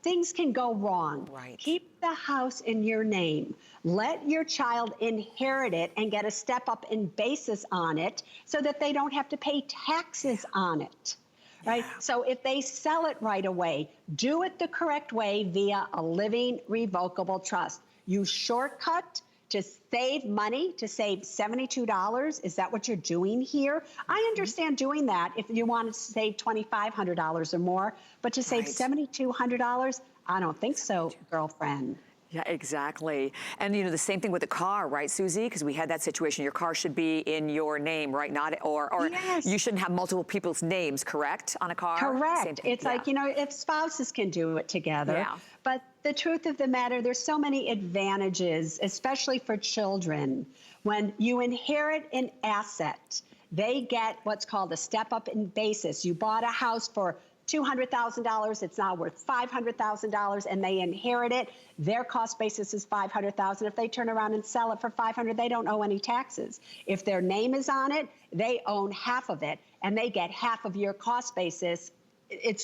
Things can go wrong. Right. Keep the house in your name. Let your child inherit it and get a step up in basis on it so that they don't have to pay taxes on it. Right? So if they sell it right away, do it the correct way via a living revocable trust. You shortcut to save money, to save $72. Is that what you're doing here? I understand doing that if you want to save $2,500 or more, but to save $7,200, I don't think so, girlfriend. Yeah, exactly. And the same thing with the car, right, Suzy? Because we had that situation. Your car should be in your name, right? Not or Yes. You shouldn't have multiple people's names, correct, on a car? Correct. It's like, if spouses can do it together. Yeah. But the truth of the matter, there's so many advantages, especially for children. When you inherit an asset, they get what's called a step up in basis. You bought a house for $200,000, it's now worth $500,000, and they inherit it. Their cost basis is $500,000. If they turn around and sell it for $500,000, they don't owe any taxes. If their name is on it, they own half of it, and they get half of your cost basis.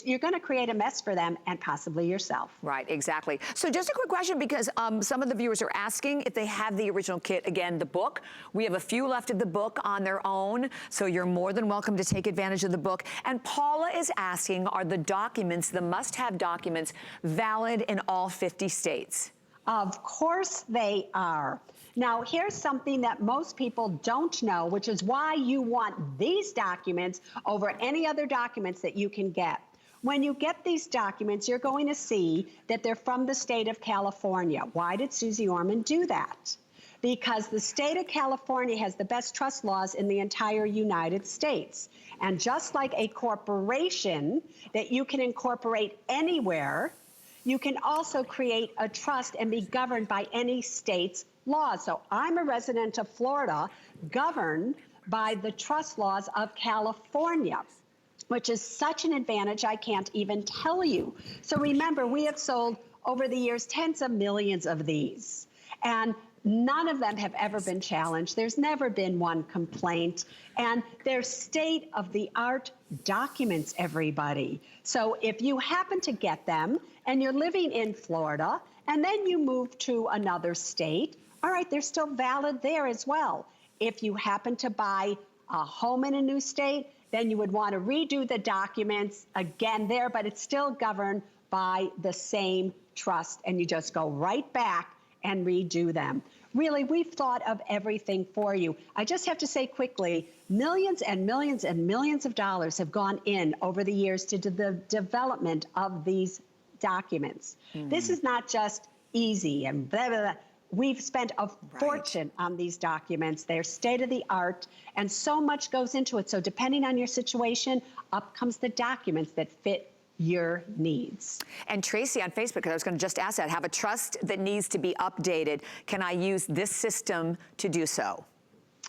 You're going to create a mess for them and possibly yourself. Right, exactly. So just a quick question, because some of the viewers are asking if they have the original kit. Again, the book, we have a few left of the book on their own, so you're more than welcome to take advantage of the book. And Paula is asking, are the documents, the must-have documents, valid in all 50 states? Of course they are. Now, here's something that most people don't know, which is why you want these documents over any other documents that you can get. When you get these documents, you're going to see that they're from the state of California. Why did Suze Orman do that? Because the state of California has the best trust laws in the entire United States. And just like a corporation that you can incorporate anywhere, you can also create a trust and be governed by any state's laws. So I'm a resident of Florida, governed by the trust laws of California, which is such an advantage I can't even tell you. So remember, we have sold over the years tens of millions of these, and none of them have ever been challenged. There's never been one complaint, and they're state-of-the-art documents, everybody. So if you happen to get them and you're living in Florida and then you move to another state, all right, they're still valid there as well. If you happen to buy a home in a new state, then you would want to redo the documents again there, but it's still governed by the same trust. And you just go right back and redo them. Really, we've thought of everything for you. I just have to say quickly, millions and millions and millions of dollars have gone in over the years to the development of these documents. This is not just easy and blah, blah, blah. We've spent a fortune on these documents. They're state of the art, and so much goes into it. So depending on your situation, up comes the documents that fit your needs. And Tracy on Facebook, because I was going to just ask that, have a trust that needs to be updated. Can I use this system to do so?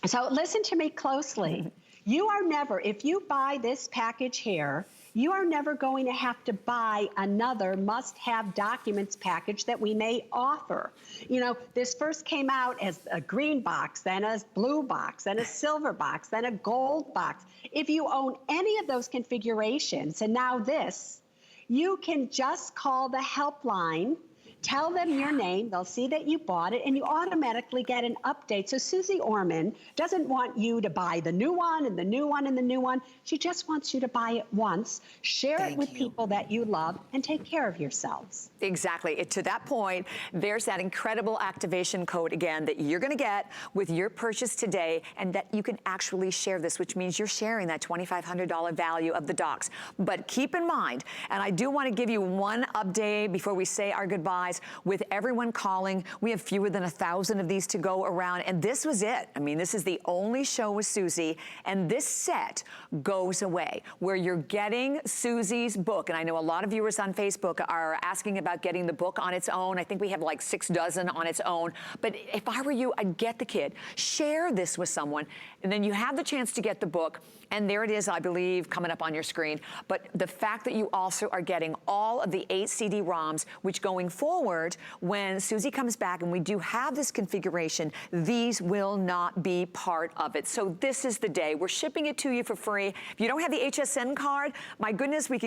So listen to me closely. You are never, if you buy this package here, you are never going to have to buy another must-have documents package that we may offer. You know, this first came out as a green box, then a blue box, then a silver box, then a gold box. If you own any of those configurations, and now this, you can just call the helpline, tell them your name, they'll see that you bought it, and you automatically get an update. So Suze Orman doesn't want you to buy the new one and the new one and the new one. She just wants you to buy it once, share it with people that you love, and take care of yourselves. Exactly. To that point, there's that incredible activation code again that you're going to get with your purchase today, and that you can actually share this, which means you're sharing that $2,500 value of the docs. But keep in mind, and I do want to give you one update before we say our goodbyes. With everyone calling, we have fewer than 1,000 of these to go around, and this was it. I mean, this is the only show with Suzy, and this set goes away, where you're getting Suzy's book. And I know a lot of viewers on Facebook are asking about getting the book on its own. I think we have like 6 dozen on its own. But if I were you, I'd get the kit. Share this with someone, and then you have the chance to get the book. And there it is, I believe, coming up on your screen. But the fact that you also are getting all of the 8 CD-ROMs, which going forward, when Suzy comes back and we do have this configuration, these will not be part of it. So this is the day. We're shipping it to you for free. If you don't have the HSN card, my goodness, we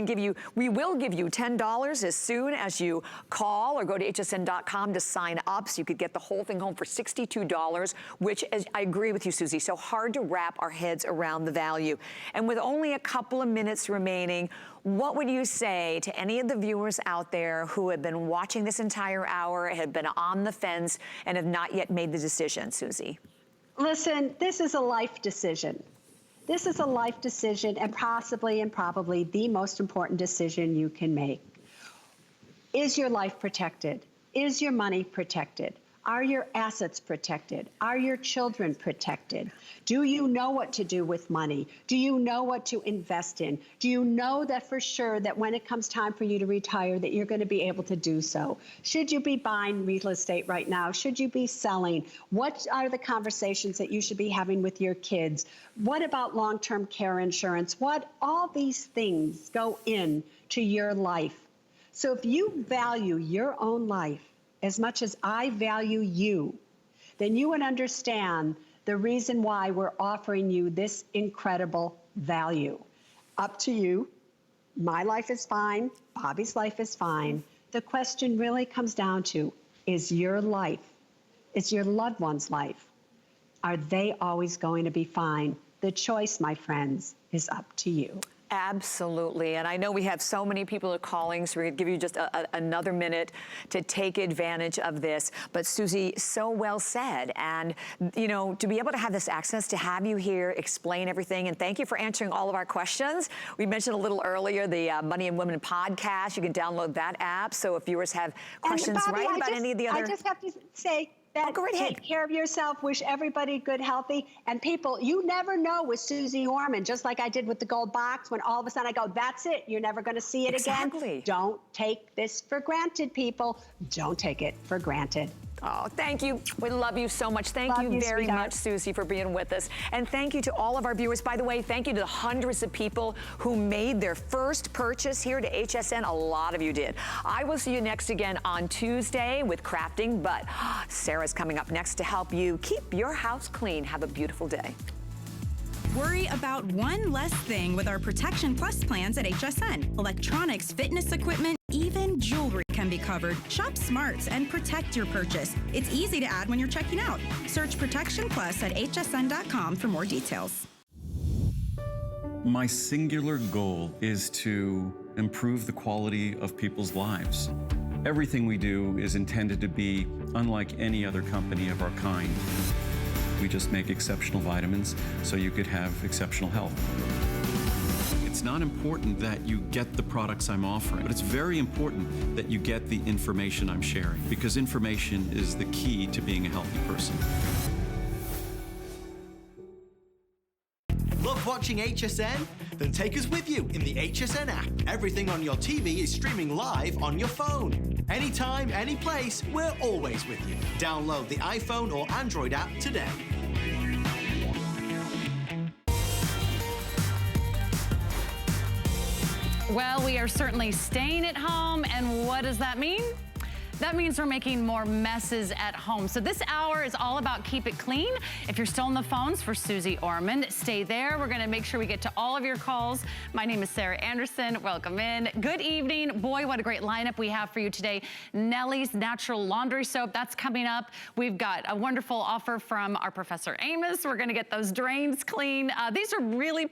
will give you $10 as soon as you call or go to hsn.com to sign up, so you could get the whole thing home for $62, which is, I agree with you, Suzy, so hard to wrap our heads around the value. And with only a couple of minutes remaining, what would you say to any of the viewers out there who have been watching this entire hour, have been on the fence, and have not yet made the decision, Suzy? Listen, this is a life decision. This is a life decision, and possibly and probably the most important decision you can make. Is your life protected? Is your money protected? Are your assets protected? Are your children protected? Do you know what to do with money? Do you know what to invest in? Do you know that for sure that when it comes time for you to retire, that you're going to be able to do so? Should you be buying real estate right now? Should you be selling? What are the conversations that you should be having with your kids? What about long-term care insurance? All these things go into your life. So if you value your own life as much as I value you, then you would understand the reason why we're offering you this incredible value. Up to you. My life is fine. Bobby's life is fine. The question really comes down to, is your life, is your loved one's life, are they always going to be fine? The choice, my friends, is up to you. Absolutely, and I know we have so many people are calling, so we're going to give you just another minute to take advantage of this. But Suzy, so well said, and you know, to be able to have this access, to have you here, explain everything, and thank you for answering all of our questions. We mentioned a little earlier the Money and Women podcast. You can download that app, so if viewers have questions, Bobby, right, about any of the other... I just have to say, that take care of yourself, wish everybody good, healthy, and people, you never know with Suze Orman, just like I did with the gold box, when all of a sudden I go, that's it, you're never going to see it again. Don't take this for granted, people. Don't take it for granted. Oh, thank you. We love you so much. Thank you very much, Suzy, for being with us. And thank you to all of our viewers. By the way, thank you to the hundreds of people who made their first purchase here to HSN. A lot of you did. I will see you next again on Tuesday with crafting, but Sarah's coming up next to help you keep your house clean. Have a beautiful day. Worry about one less thing with our Protection Plus plans at HSN. Electronics, fitness equipment, even jewelry can be covered. Shop smarts and protect your purchase. It's easy to add when you're checking out. Search Protection Plus at hsn.com for more details. My singular goal is to improve the quality of people's lives. Everything we do is intended to be unlike any other company of our kind. We just make exceptional vitamins so you could have exceptional health. It's not important that you get the products I'm offering, but it's very important that you get the information I'm sharing, because information is the key to being a healthy person. Love watching HSN? Then take us with you in the HSN app. Everything on your TV is streaming live on your phone. Anytime, any place, we're always with you. Download the iPhone or Android app today. Well, we are certainly staying at home, and what does that mean? That means we're making more messes at home. So this hour is all about keep it clean. If you're still on the phones for Suze Orman, stay there. We're gonna make sure we get to all of your calls. My name is Sarah Anderson, welcome in. Good evening. Boy, what a great lineup we have for you today. Nellie's Natural Laundry Soap, that's coming up. We've got a wonderful offer from our Professor Amos. We're gonna get those drains clean. These are really